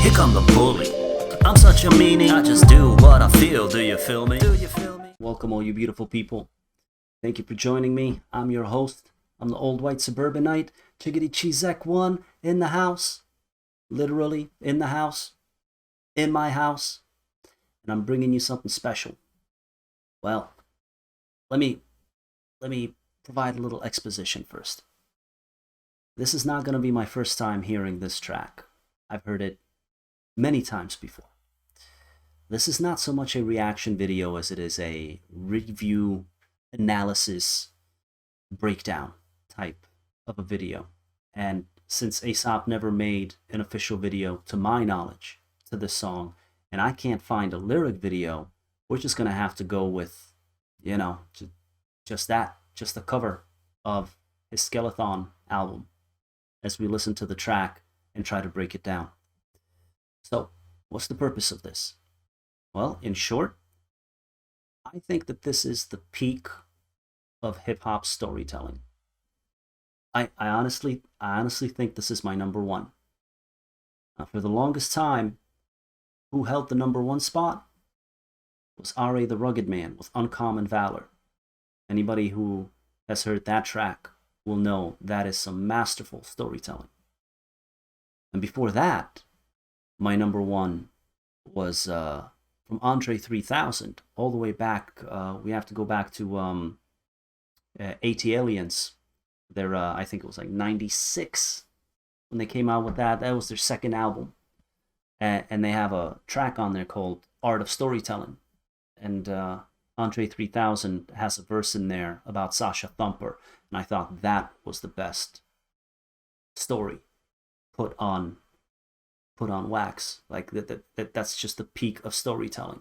Here come the bully. I'm such a meanie, I just do what I feel, do you feel me? Welcome all you beautiful people. Thank you for joining me. I'm your host. I'm the old white suburbanite, Chizzek-Juan, in the house. Literally, in the house. In my house. And I'm bringing you something special. Well, let me provide a little exposition first. This is not going to be my first time hearing this track. I've heard it many times before. This is not so much a reaction video as it is a review, analysis, breakdown type of a video. And since Aesop never made an official video, to my knowledge, to this song, and I can't find a lyric video, we're just going to have to go with, just the cover of his Skeleton album as we listen to the track and try to break it down. So, what's the purpose of this? Well, in short, I think that this is the peak of hip-hop storytelling. I honestly think this is my number one. For the longest time, who held the number one spot was R.A. the Rugged Man with Uncommon Valor. Anybody who has heard that track will know that is some masterful storytelling. And before that, my number one was from Andre 3000, all the way back. We have to go back to 80 Aliens. Their, I think it was like 96 when they came out with that. That was their second album. And they have a track on there called Art of Storytelling. And Andre 3000 has a verse in there about Sasha Thumper. And I thought that was the best story put on wax. Like that's just the peak of storytelling.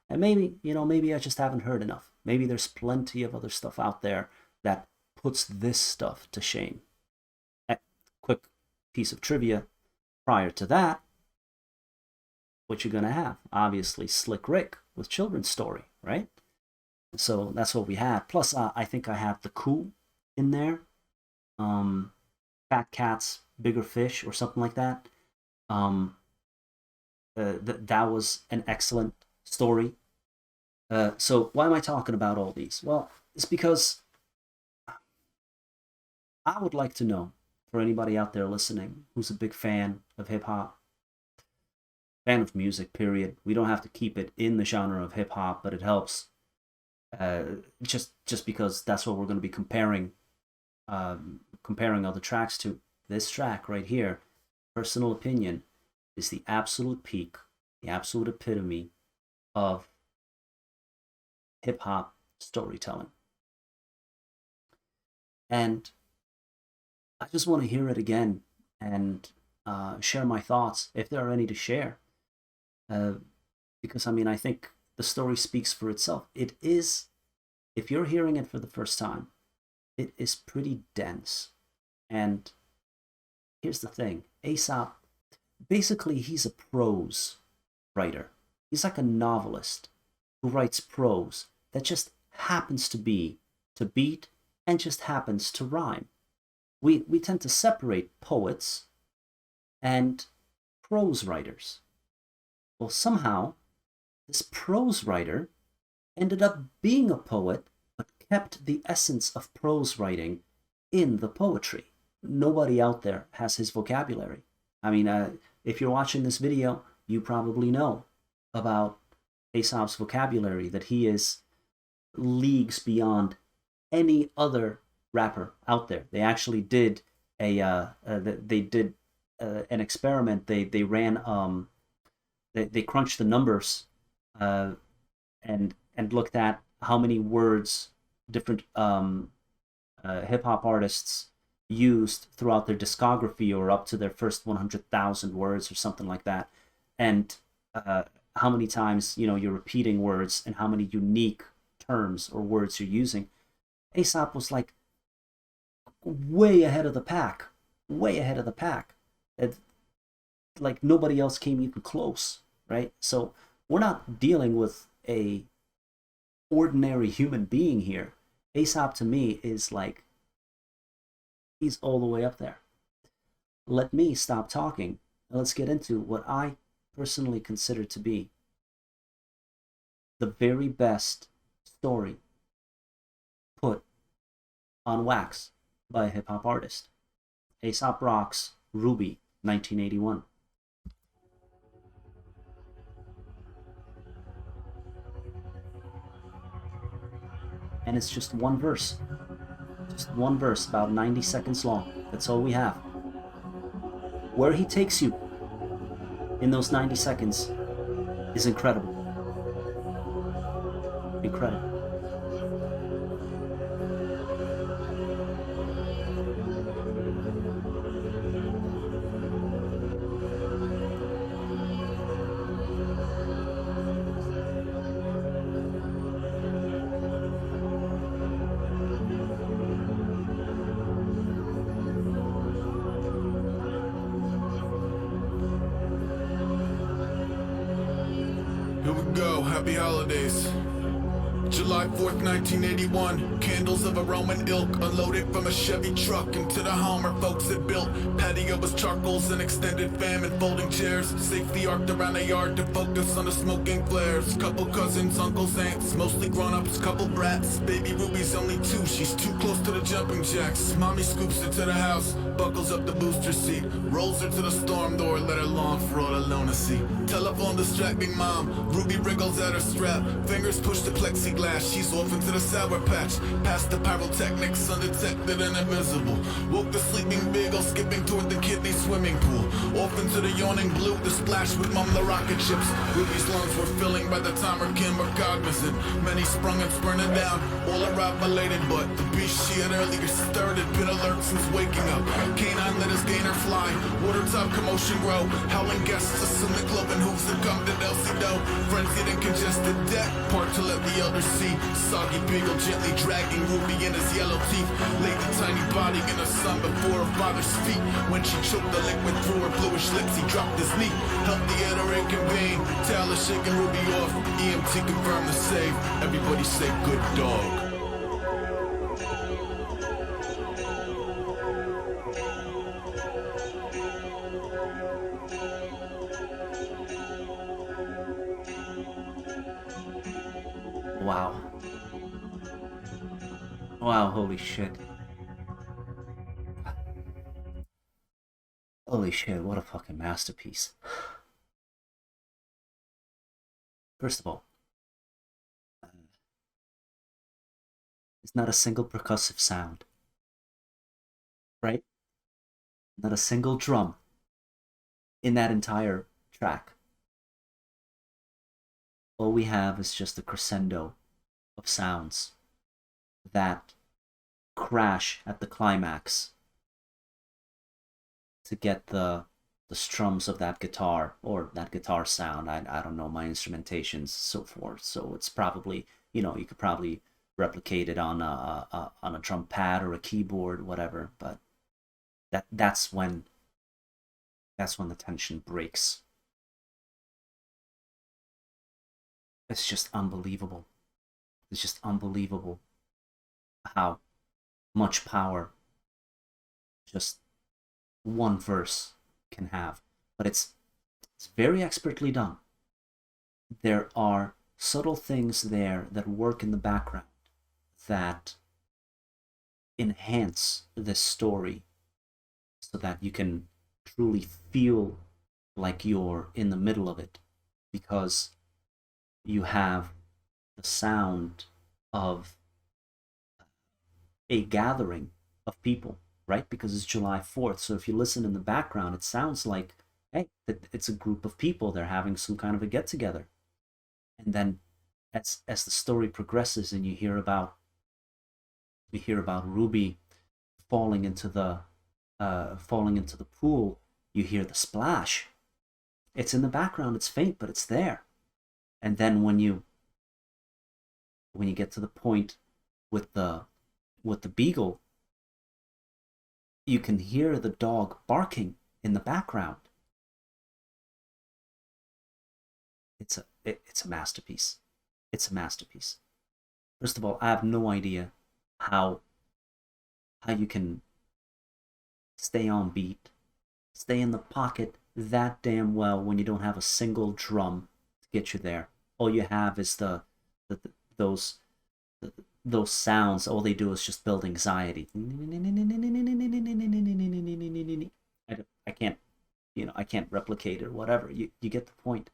And maybe I just haven't heard enough. Maybe there's plenty of other stuff out there that puts this stuff to shame. Quick piece of trivia. Prior to that, what you're gonna have? Obviously Slick Rick with Children's Story, right? So that's what we had. Plus, I think I have The Coup in there. Fat Cats, Bigger Fish, or something like that. That was an excellent story. So why am I talking about all these? Well, it's because I would like to know, for anybody out there listening who's a big fan of hip-hop, fan of music, period. We don't have to keep it in the genre of hip-hop, but it helps. Just because that's what we're going to be comparing other tracks to. This track right here, personal opinion, is the absolute peak, the absolute epitome of hip-hop storytelling. And I just want to hear it again and share my thoughts, if there are any to share. Because, I think the story speaks for itself. It is, if you're hearing it for the first time, it is pretty dense. And here's the thing. Aesop, basically, he's a prose writer. He's like a novelist who writes prose that just happens to beat and just happens to rhyme. We tend to separate poets and prose writers. Well, somehow, this prose writer ended up being a poet, but kept the essence of prose writing in the poetry. Nobody out there has his vocabulary. If you're watching this video, you probably know about Aesop's vocabulary, that he is leagues beyond any other rapper out there. They actually did an experiment. They ran they crunched the numbers and looked at how many words different hip hop artists used throughout their discography, or up to their first 100,000 words or something like that, and how many times you're repeating words and how many unique terms or words you're using. Aesop was like way ahead of the pack. Like nobody else came even close, right? So we're not dealing with a ordinary human being here. Aesop to me is like, he's all the way up there. Let me stop talking let's get into what I personally consider to be the very best story put on wax by a hip hop artist. Aesop Rock's Ruby, 1981. And it's just one verse. Just one verse, about 90 seconds long. That's all we have. Where he takes you in those 90 seconds is incredible. Incredible. Here we go, happy holidays. July 4th, 1981. Candles of a Roman ilk unloaded from a Chevy truck into the Homer folks had built. Patio was charcoals and extended fam and folding chairs. Safety arced around the yard to focus on the smoking flares. Couple cousins, uncles, aunts, mostly grown-ups, couple brats. Baby Ruby's only 2, she's too close to the jumping jacks. Mommy scoops her to the house, buckles up the booster seat, rolls her to the storm door, let her long for all alone to see. Telephone distracting mom, Ruby wriggles at her strap, fingers push the plexiglass, she's off into the sour patch. Past the pyrotechnics, undetected and invisible. Woke the sleeping beagle, skipping toward the kidney swimming pool. Off into the yawning blue, the splash with mom the rocket ships. Ruby's lungs were filling by the time her kin were cognizant. Many sprung and spurned her down, all arrived belated, but the beast she had earlier stirred had been alert since waking up. Canine let his gainer fly, watertop commotion grow. Howling guests assume the cloven hooves had come to Delcy-Do. Frenzied and congested deck, part to let the elders see. Soggy beagle gently dragging Ruby in his yellow teeth. Laid the tiny body in the sun before her father's feet. When she choked the liquid through her bluish lips, he dropped his knee. Helped the other reconvene, Taylor shaking Ruby off. EMT confirmed the save, everybody say good dog. Wow. Wow, holy shit. Holy shit, what a fucking masterpiece. First of all, it's not a single percussive sound, right? Not a single drum in that entire track. All we have is just a crescendo of sounds that crash at the climax to get the strums of that guitar or that guitar sound. I don't know my instrumentations, so forth. So it's probably, you could probably replicate it on a drum pad or a keyboard, whatever. But that's when the tension breaks. It's just unbelievable. It's just unbelievable how much power just one verse can have. But it's very expertly done. There are subtle things there that work in the background that enhance this story so that you can truly feel like you're in the middle of it, because you have the sound of a gathering of people, right? Because it's July 4th. So if you listen in the background, it sounds like, hey, it's a group of people. They're having some kind of a get together. And then as the story progresses and you hear about Ruby falling into the pool, you hear the splash. It's in the background, it's faint, but it's there. And then when you get to the point with the beagle, you can hear the dog barking in the background. It's a masterpiece. It's a masterpiece. First of all, I have no idea how you can stay on beat, stay in the pocket that damn well when you don't have a single drum to get you there. All you have is the those those sounds. All they do is just build anxiety. I can't, I can't replicate it or whatever. You get the point.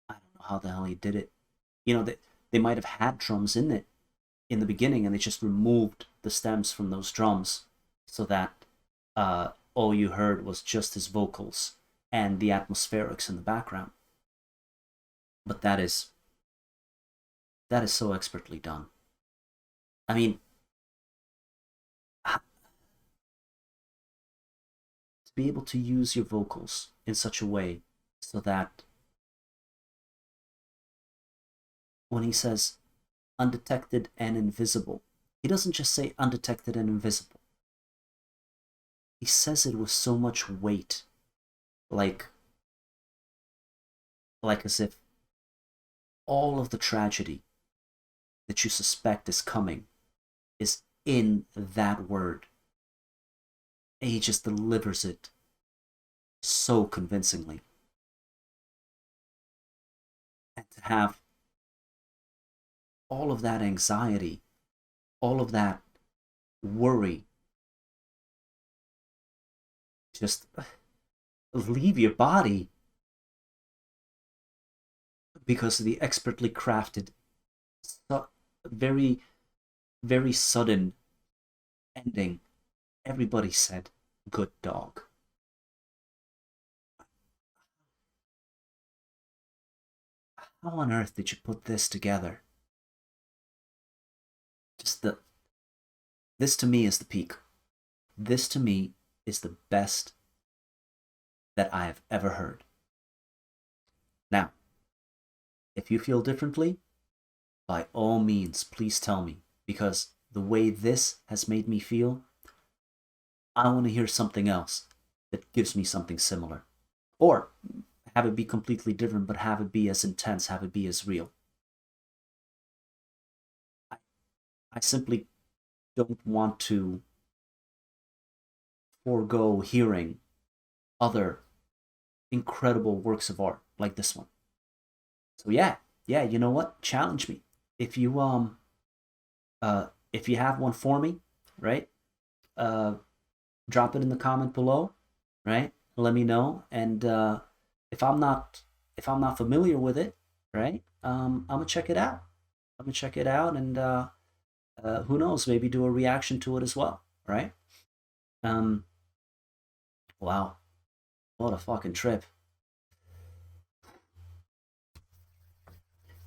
I don't know how the hell he did it. They might have had drums in it in the beginning, and they just removed the stems from those drums so that all you heard was just his vocals and the atmospherics in the background. But that is so expertly done. I mean, to be able to use your vocals in such a way so that when he says undetected and invisible, he doesn't just say undetected and invisible. He says it with so much weight, like as if all of the tragedy that you suspect is coming is in that word. And he just delivers it so convincingly. And to have all of that anxiety, all of that worry, just leave your body because of the expertly crafted, very, very sudden ending. Everybody said, "Good dog." How on earth did you put this together? This to me is the peak. This to me is the best that I have ever heard. Now, if you feel differently, by all means, please tell me, because the way this has made me feel, I want to hear something else that gives me something similar. Or have it be completely different, but have it be as intense, have it be as real. I simply don't want to forego hearing other incredible works of art like this one. So yeah, you know what? Challenge me. If you have one for me, right? Drop it in the comment below, right? Let me know. And if I'm not familiar with it, right? I'm gonna check it out. And who knows? Maybe do a reaction to it as well, right? Wow, what a fucking trip.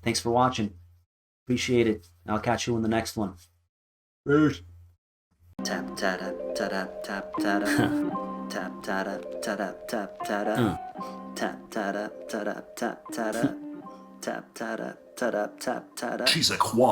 Thanks for watching. Appreciate it. I'll catch you in the next one. Peace. Tap tada tada tap tada tap tada tada tap tada tap tada tada tap tada tap tada tada tap tada. Chizzek-Juan.